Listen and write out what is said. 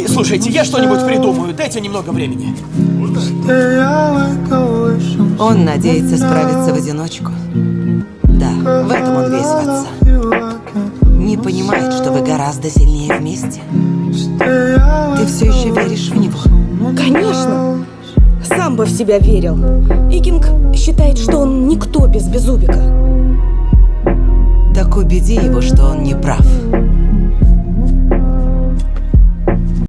Слушайте, я что-нибудь придумаю. Дайте немного времени. Он надеется справиться в одиночку. Да, в этом он весь в отца. Не понимает, что вы гораздо сильнее вместе. Ты все еще веришь в него? Конечно. Сам бы в себя верил. Икинг считает, что он никто без Беззубика. Так убеди его, что он не прав.